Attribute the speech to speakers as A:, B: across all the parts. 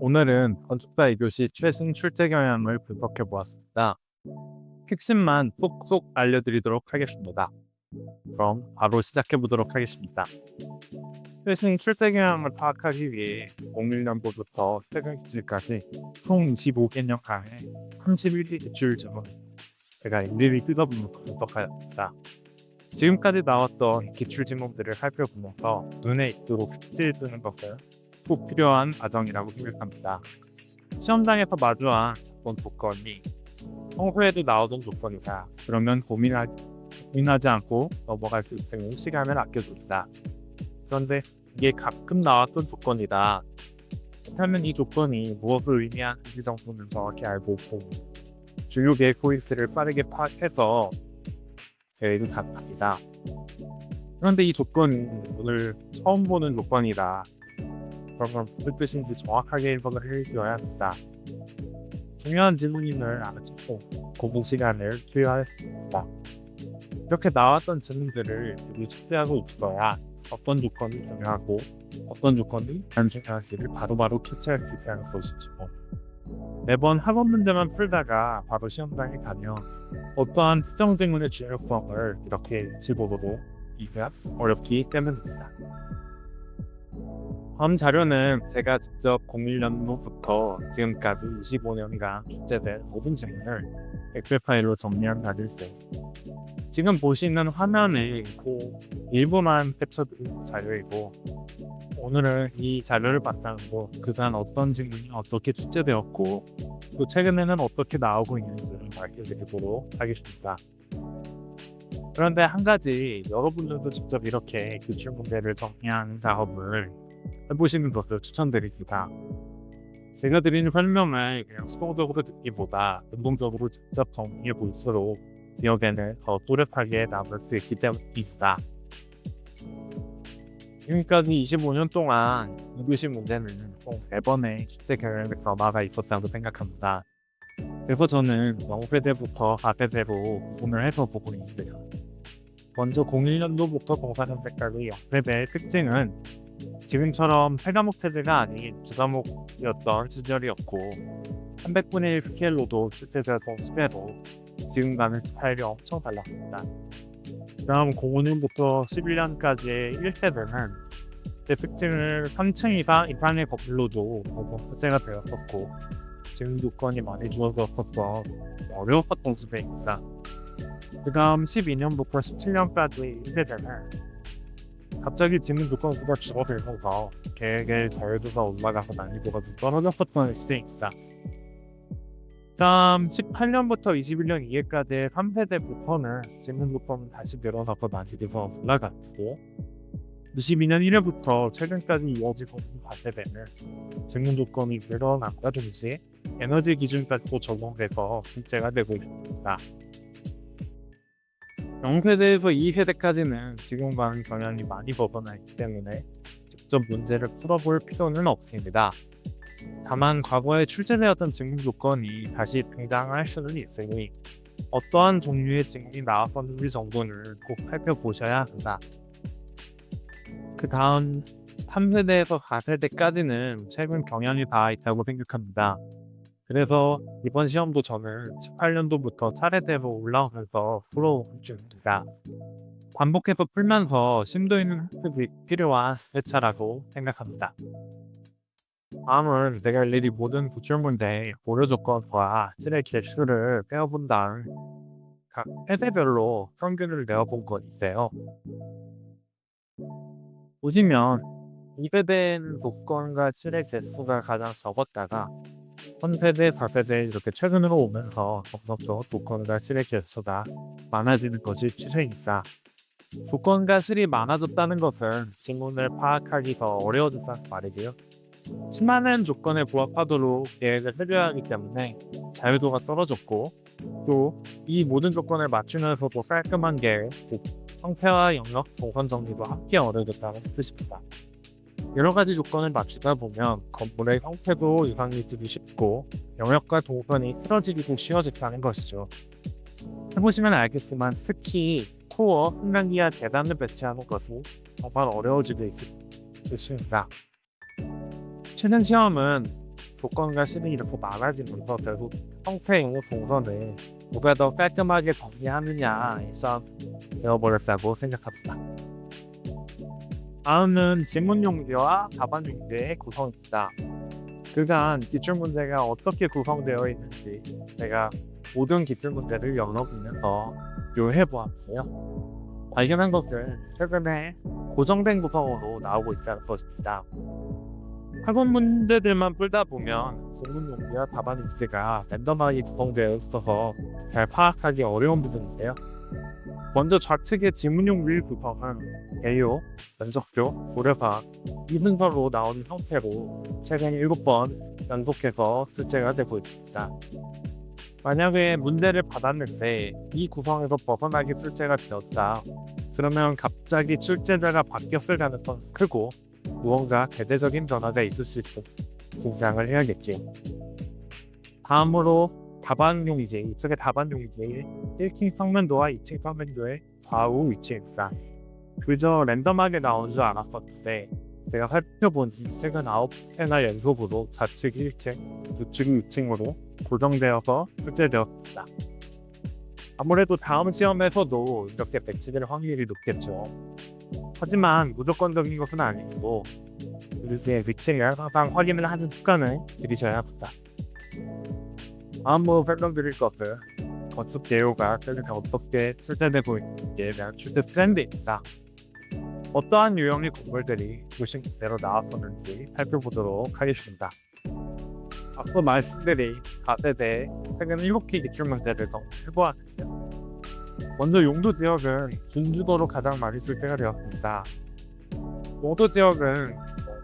A: 오늘은 건축사 2교시 최신 출제 경향을 분석해 보았습니다. 핵심만 쏙쏙 알려드리도록 하겠습니다. 그럼 바로 시작해 보도록 하겠습니다. 최신 출제 경향을 파악하기 위해 01년도부터 최근 기출까지 총 25개년 강의 31기 기출 제목 제가 일일이 뜯어보는 분석하였습니다. 지금까지 나왔던 기출 제목들을 살펴보면서 눈에 익도록 숙지를 쓰는 것은 꼭 필요한 과정이라고 생각합니다. 시험장에서 마주한 어떤 조건이 평소에도 나오던 조건이다. 그러면 고민하지 않고 넘어갈 수 있으니 시간을 아껴줍니다. 그런데 이게 가끔 나왔던 조건이다. 그렇다면 이 조건이 무엇을 의미하는지 정도는 정확히 알고 있고 주요 계획 포인트를 빠르게 파악해서 계획을 가능합니다. 그런데 이 조건이 오늘 처음 보는 조건이다. 그런 무슨 뜻인지 정확하게 해석을 해줘야 합니다. 중요한 질문임을 알아듣고 공부 시간을 투여합니다. 이렇게 나왔던 질문들을 미리 숙지하고 있어야 어떤 조건이 중요하고 어떤 조건이 안 중요한지를 바로바로 캐치할 수 있다는 것이죠. 매번 학원 문제만 풀다가 바로 시험장에 가면 어떠한 특정 질문의 중요성을 이렇게 일시보고도 이해가 어렵기 때문입니다. 다음 자료는 제가 직접 01년도부터 지금까지 25년간 출제된 모든 질문을 엑셀 파일로 정리한 자료인데 지금 보시는 화면에 있고 일부만 캡처된 자료이고 오늘은 이 자료를 바탕으로 그간 어떤 질문이 어떻게 출제되었고 또 최근에는 어떻게 나오고 있는지를 알려드리도록 하겠습니다. 그런데 한 가지 여러분들도 직접 이렇게 기출 문제를 정리하는 작업을 해보시는 것을 추천드립니다. 제가 드리는 설명을 그냥 수동적으로 듣기보다 능동적으로 직접 정리해 볼수록 기억에는 더 또렷하게 남을 수 있기 때문입니다. 지금까지 25년 동안 2교시 문제는 총 4번의 출제 경향의 변화가 있었다고 생각합니다. 그래서 저는 0세대부터 4세대로 구분을 해서 보고 있는데요. 먼저 01년도부터 04년도까지 0세대의 특징은 지금처럼 8과목 체제가 아닌 2과목이었던 시절이었고 300분의 1 스케일로도 출제되었던 스펙도 지금과는 스타일이 엄청 달랐습니다. 다음 05년부터 11년까지의 1세대는 그 특징을 3층 이상 이상의 건물로도 출제가 되었었고 지금 조건이 많이 주어졌어서 어려웠던 수배입니다. 그 다음 12년부터 17년까지 1세대는 갑자기 지문 조건 수가 줄어들면서 계획의 자율도가 올라가서 난이도가 좀 떨어졌었던 시대입니다. 다음 18년부터 21년 이해까지의 3세대부터는 지문 조건은 다시 늘어나서 난이도가 올라갔고 22년 1회부터 최근까지 이어지고 있는 4세대는 지문 조건이 늘어남과 동시에 에너지 기준까지도 적용돼서 실제가 되고 있습니다. 0세대에서 2세대까지는 지금과는 경향이 많이 벗어나 있기 때문에 직접 문제를 풀어볼 필요는 없습니다. 다만 과거에 출제되었던 증명 조건이 다시 등장할 수는 있으니 어떠한 종류의 증명이 나왔었는지 정도는 꼭 살펴보셔야 한다. 그 다음 3세대에서 4세대까지는 최근 경향이 다 있다고 생각합니다. 그래서 이번 시험도 저는 18년도부터 차례대로 올라오면서 풀어온 중입니다. 반복해서 풀면서 심도 있는 학습이 필요한 회차라고 생각합니다. 다음은 내가 일일이 모든 기출문제의 고려 조건과 실의 개수를 빼어본 다음 각 세대별로 평균을 내어본 건데요. 보시면 2세대는 조건과 실의 개수가 가장 적었다가 3세대, 4세대 이렇게 최근으로 오면서 점점 조건과 실의 개수가 많아지는 것이 추세입니다. 조건과 실이 많아졌다는 것은 지문을 파악하기 더 어려워졌다는 말이고요. 수많은 조건에 부합하도록 계획을 세워야 하기 때문에 자유도가 떨어졌고 또 이 모든 조건을 맞추면서도 깔끔한 계획, 즉 형태와 영역, 동선 정리도 함께 어려워졌다는 뜻입니다. 여러 가지 조건을 맞추다 보면 건물의 형태도 이상해지기 쉽고 영역과 동선이 틀어지기도 쉬워졌다는 것이죠. 해보시면 알겠지만 특히 코어, 승강기와 계단을 배치하는 것이 정말 어려워지고 있습니다. 최근 시험은 조건과 실이 이렇게 많아지면서 결국 형태의 동선을 누가 더 깔끔하게 정리하느냐에서 되어버렸다고 생각합니다. 다음은 지문 용지와 답안 용지의 구성입니다. 그간 기출 문제가 어떻게 구성되어 있는지 제가 모든 기출 문제를 열어보면서 비교해보았고요. 발견한 것은 최근에 고정된 구성으로 나오고 있다는 것입니다. 학원 문제들만 풀다 보면 지문 용지와 답안 용지가 랜덤하게 구성되어 있어서 잘 파악하기 어려운 부분인데요. 먼저 좌측의 지문 용지 구성은 개요, 면접표, 고려사, 이분서로 나오는 형태로 최근 7번 연속해서 출제가 되고 있습니다. 만약에 문제를 받았는데 이 구성에서 벗어나게 출제가 되었다. 그러면 갑자기 출제자가 바뀌었을 가능성이 크고 무언가 대대적인 변화가 있을 수 있고 긴장을 해야겠지. 다음으로 답안용지, 이쪽의 답안용지 1층 평면도와 2층 평면도의 좌우 위치입니다. 그저 랜덤하게 나온 줄 알았었는데 제가 살펴보니 최근 9회나 연속으로 좌측 1층, 우측 2층으로 고정되어서 출제되었습니다. 아무래도 다음 시험에서도 이렇게 배치될 확률이 높겠죠. 하지만 무조건적인 것은 아니고 이렇게 위치를 항상 확인을 하는 습관을 들이셔야 합니다. 다음으로 설명드릴 것은 건축 개요가 최근에 어떻게 출제되고 있는지에 대한 출제 트렌드입니다. 어떠한 유형의 건물들이 요즘 그대로 나왔었는지 살펴보도록 하겠습니다. 앞서 말씀드린 가세대 최근 7개 기출 문제를 해보았는데요. 먼저 용도 지역은 준주거로 가장 많이 출제가 되었습니다. 용도 지역은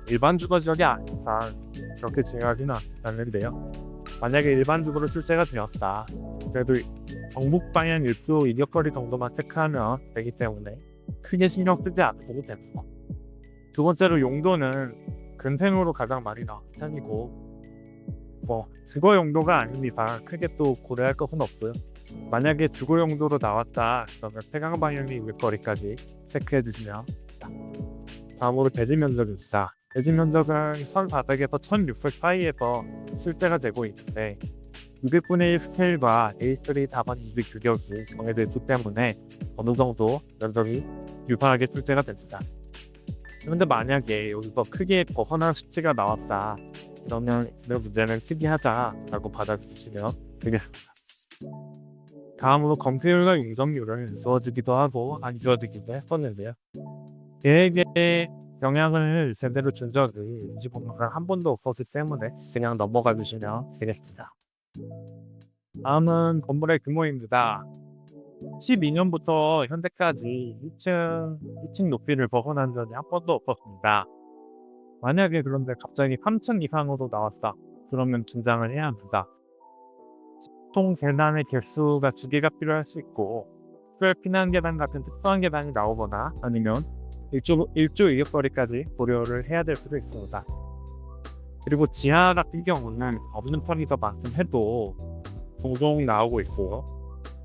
A: 일반 주거 지역이 아닌 이상 그렇게 중요하지는 않는데요. 만약에 일반 주거로 출제가 되었다. 그래도 경북 방향 일수 이격거리 정도만 체크하면 되기 때문에 크게 신경 쓰지 않아도 됩니다. 두 번째로 용도는 근생으로 가장 많이 나온 편이고 주거 용도가 아닌 이상 크게 또 고려할 것은 없고요. 만약에 주거 용도로 나왔다 그러면 태강 방향의 일거리까지 체크해 주시면 됩니다. 다음으로 대지 면적입니다. 대지 면적은 선 바닥에서 1600 사이에서 출제가 되고 있는데 200분의 1 스케일과 A3 답안 유지 규격이 정해져 있기 때문에 어느 정도 면적이 유사하게 출제가 됩니다. 그런데 만약에 여기서 크게 벗어난 수치가 나왔다 그러면 이 문제는 특이하다라고 받아주시면 되겠습니다. 다음으로 검토율과 윤석률을 주어지기도 하고 안 주어지기도 했었는데요. 계획에 영향을 제대로 준 적이 인지 공부가 한 번도 없었기 때문에 그냥 넘어가 주시면 되겠습니다. 다음은 건물의 규모입니다. 12년부터 현재까지 2층 높이를 벗어난 적이 한 번도 없었습니다. 만약에 그런데 갑자기 3층 이상으로 나왔다. 그러면 긴장을 해야 합니다. 보통 계단의 개수가 2개가 필요할 수 있고 특별 피난 계단 같은 특수한 계단이 나오거나 아니면 일조 이격거리까지 고려를 해야 될 수도 있습니다. 그리고 지하 같은 경우는 없는 편이 더 많긴 해도 종종 나오고 있고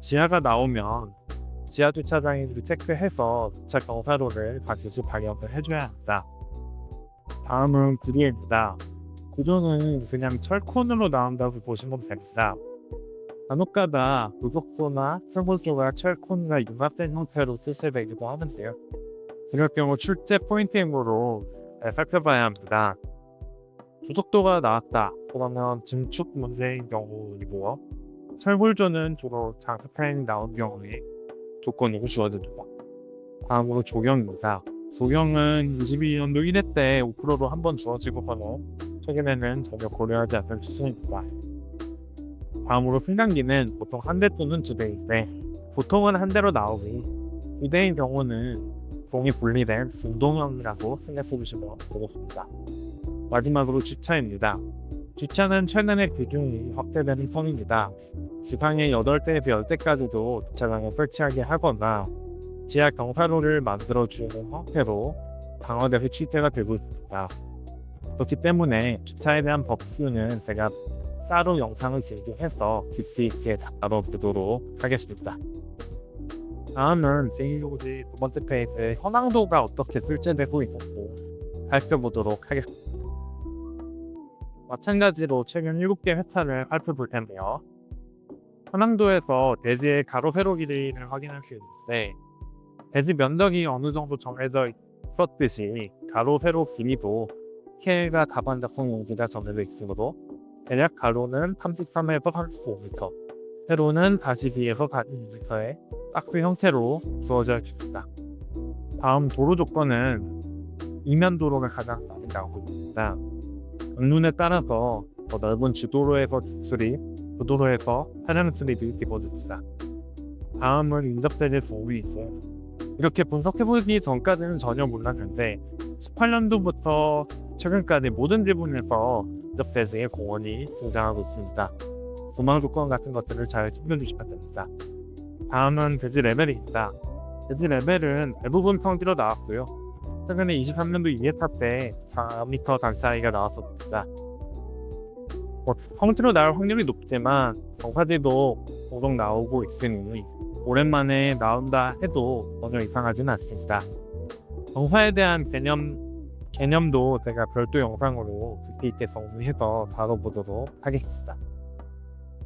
A: 지하가 나오면 지하 주차장인지 체크해서 주차 경사로를 반드시 발견을 해줘야 합니다. 다음은 구조입니다. 구조는 그냥 철콘으로 나온다고 보시면 됩니다. 간혹가다 고속도나 철골조가 철콘과 융합된 형태로 출제되기도 하는데요. 이럴 경우 출제 포인팅으로 살펴봐야 합니다. 고속도가 나왔다. 그러면 증축 문제인 경우이고요. 철골조는 주로 장스타인이 나온 경우에 조건으로 주어집니다. 다음으로 조경입니다. 조경은 22년도 1회 때 5%로 한번 주어지고서는 최근에는 전혀 고려하지 않는 수준입니다. 다음으로 승강기는 보통 한 대 또는 2대인데 보통은 한 대로 나오니 2대인 경우는 공이 분리된 운동형이라고 생각해주시면 되겠습니다. 마지막으로 주차입니다. 주차는 최근에 비중이 확대되는 편입니다. 지방의 8대에서 10대까지도 주차장을 설치하게 하거나 지하 경사로를 만들어주는 형태로 강화돼서 출제가 되고 있습니다. 그렇기 때문에 주차에 대한 법규는 제가 따로 영상을 제작해서 깊이 있게 다뤄보도록 하겠습니다. 다음은 제1교지 두 번째 페이지에 현황도가 어떻게 출제되고 있는지 살펴보도록 하겠습니다. 마찬가지로 최근 7개 회차를 살펴볼 텐데요. 현황도에서 대지의 가로 세로 길이를 확인할 수 있는데 대지 면적이 어느 정도 정해져 있었듯이 가로 세로 길이도 K가 다반작성 용지가 정해져 있으므로 대략 가로는 33에서 35m, 세로는 42에서 42m의 박스 형태로 주어져 있습니다. 다음 도로 조건은 이면 도로가 가장 많이 나오고 있습니다. 경륜에 따라서 더 넓은 주도로에서 직수립, 고도로에서 차량 수립이 이루어집니다. 다음은 인접대지 도로이고 이렇게 분석해보기 전까지는 전혀 몰랐는데 18년도부터 최근까지 모든 지분에서 인접대지의 공원이 등장하고 있습니다. 도망 조건 같은 것들을 잘 챙겨주시면 됩니다. 다음은 대지 레벨입니다. 대지 레벨은 대부분 평지로 나왔고요. 최근에 23년도 2회차 때 4m 강사이가 나왔었습니다. 평지로 나올 확률이 높지만 경사지도 종종 나오고 있으니 오랜만에 나온다 해도 전혀 이상하진 않습니다. 경사에 대한 개념도 제가 별도 영상으로 깊이 있게 정리해서 다뤄보도록 하겠습니다.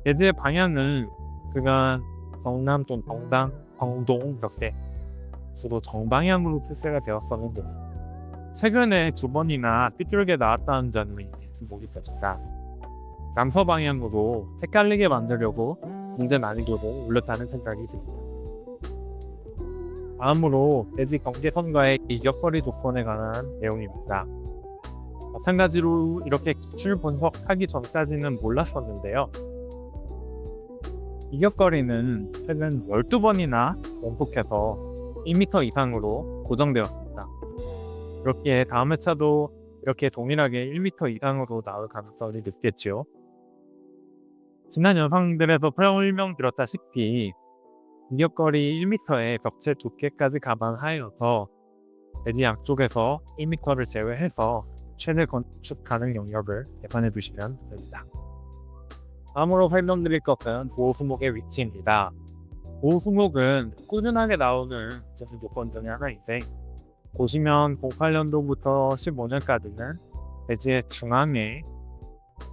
A: 대지의 방향은 그간 경남 또는 경당, 경동 이렇게 주로 정방향으로 출세가 되었었는데 최근에 2번이나 삐뚤게 나왔다는 점이 모르겠습니다. 남서 방향으로 헷갈리게 만들려고 문제 난이도를 올렸다는 생각이 듭니다. 다음으로 대지 경계선과의 이격거리 조건에 관한 내용입니다. 마찬가지로 이렇게 기출 분석하기 전까지는 몰랐었는데요. 이격거리는 최근 12번이나 연속해서 1m 이상으로 고정되었습니다. 이렇게 다음 회차도 이렇게 동일하게 1m 이상으로 나올 가능성이 높겠지요. 지난 영상들에서 설명드렸다시피 이격거리 1m의 벽체 두께까지 감안하여서 대지 양쪽에서 1m를 제외해서 최대 건축 가능 영역을 계산해 두시면 됩니다. 다음으로 설명드릴 것은 보호수목의 위치입니다. 보호수목은 꾸준하게 나오는 제조 조건 중에 하나인데 보시면 08년도부터 15년까지는 대지의 중앙에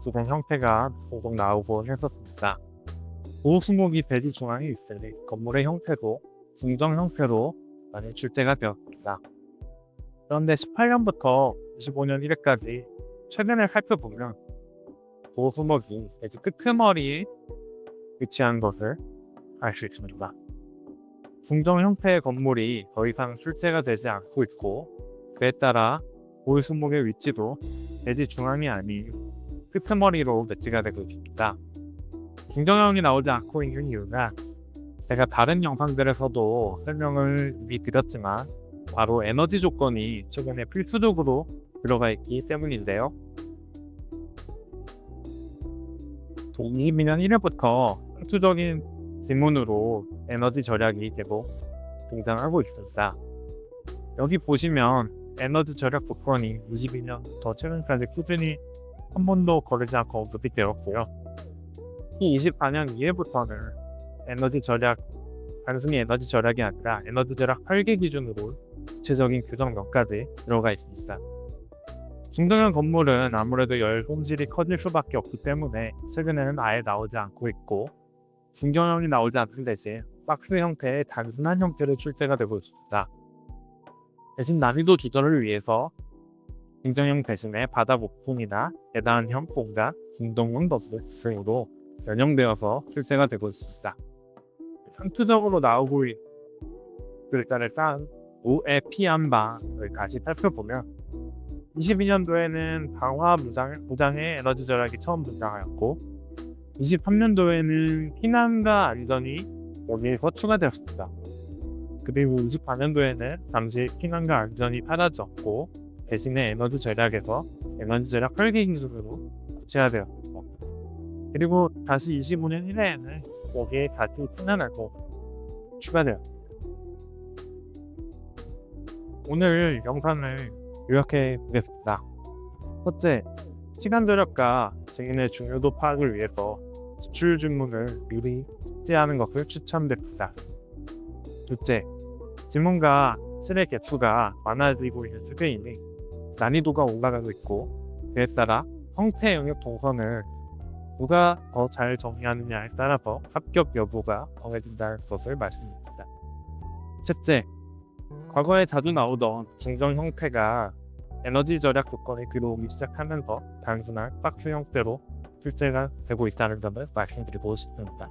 A: 지금 형태가 종종 나오곤 했었습니다. 보호수목이 대지 중앙에 있으니 건물의 형태도 중정 형태로 많이 출제가 되었습니다. 그런데 18년부터 25년 1회까지 최근에 살펴보면 보호수목이 대지 끄트머리에 위치한 것을 알 수 있습니다. 중정 형태의 건물이 더 이상 출제가 되지 않고 있고 그에 따라 보호수목의 위치도 대지 중앙이 아닌 끄트머리로 배치가 되고 있습니다. 중정형이 나오지 않고 있는 이유가 제가 다른 영상들에서도 설명을 이미 드렸지만 바로 에너지 조건이 최근에 필수적으로 들어가 있기 때문인데요. 2022년 1회부터 필수적인 지문으로 에너지 절약이 계속 등장하고 있습니다. 여기 보시면 에너지 절약 조건이 22년부터 최근까지 꾸준히 한 번도 거르지 않고 도입되었고요. 이 24년 이후부터는 에너지 절약, 단순히 에너지 절약이 아니라 에너지 절약 설계 기준으로 구체적인 규정명까지 들어가 있습니다. 중정형 건물은 아무래도 열 손질이 커질 수밖에 없기 때문에 최근에는 아예 나오지 않고 있고 중정형이 나오지 않는 대신 박스 형태의 단순한 형태로 출제가 되고 있습니다. 대신 난이도 조절을 위해서 중정형 대신에 바닥 목공이나 계단형 공간, 중동형 버스 등으로 변형되어서 출제가 되고 있습니다. 상투적으로 나오고 있는 글자를 쌓은 우에 피안방을 다시 살펴보면 22년도에는 방화 무장의 에너지 절약이 처음 등장하였고 23년도에는 피난과 안전이 여기에서 추가되었습니다. 그리고 24년도에는 잠시 피난과 안전이 사라졌고 대신에 에너지 절약에서 에너지 절약 설계 기준으로 구체화되었습니다. 그리고 다시 25년 1회에는 여기에 다시 피난하고 추가되었습니다. 오늘 영상을 요약해 보겠습니다. 첫째, 시간 절약과 증인의 중요도 파악을 위해서 지출 지문을 미리 숙지하는 것을 추천드립니다. 둘째, 지문과 실의 개수가 많아지고 있는 시대이니 난이도가 올라가고 있고 그에 따라 형태 영역 동선을 누가 더 잘 정리하느냐에 따라서 합격 여부가 정해진다는 것을 말씀드립니다. 첫째, 과거에 자주 나오던 중정 형태가 에너지 절약 조건이 들어오기 시작하면서 단순한 박스 형태로 출제가 되고 있다는 점을 말씀드리고 싶습니다.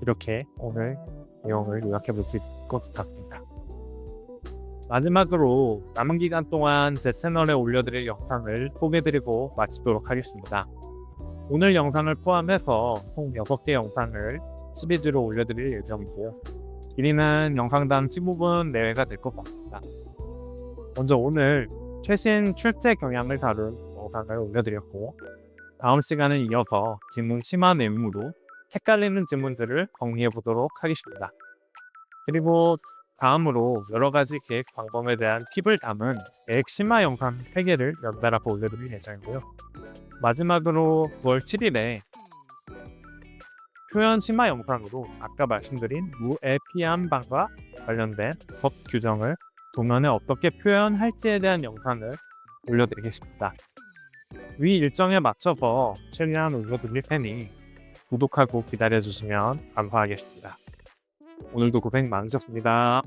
A: 이렇게 오늘 내용을 요약해 볼 수 있을 것 같습니다. 마지막으로 남은 기간 동안 제 채널에 올려드릴 영상을 소개해드리고 마치도록 하겠습니다. 오늘 영상을 포함해서 총 6개 영상을 12주로 올려드릴 예정이고요. 길이는 영상당 15분 내외가 될 것 같습니다. 먼저 오늘 최신 출제 경향을 다룬 영상을 올려드렸고, 다음 시간에 이어서 질문 심화 내용으로 헷갈리는 질문들을 정리해 보도록 하겠습니다. 그리고 다음으로 여러 가지 계획 방법에 대한 팁을 담은 계획 심화 영상 3개를 연달아 올려드릴 예정이고요. 마지막으로 9월 7일에 표현 심화 영상으로 아까 말씀드린 무애 피한방과 관련된 법 규정을 도면에 어떻게 표현할지에 대한 영상을 올려드리겠습니다. 위 일정에 맞춰서 최대한 올려드릴 테니 구독하고 기다려주시면 감사하겠습니다. 오늘도 고생 많으셨습니다.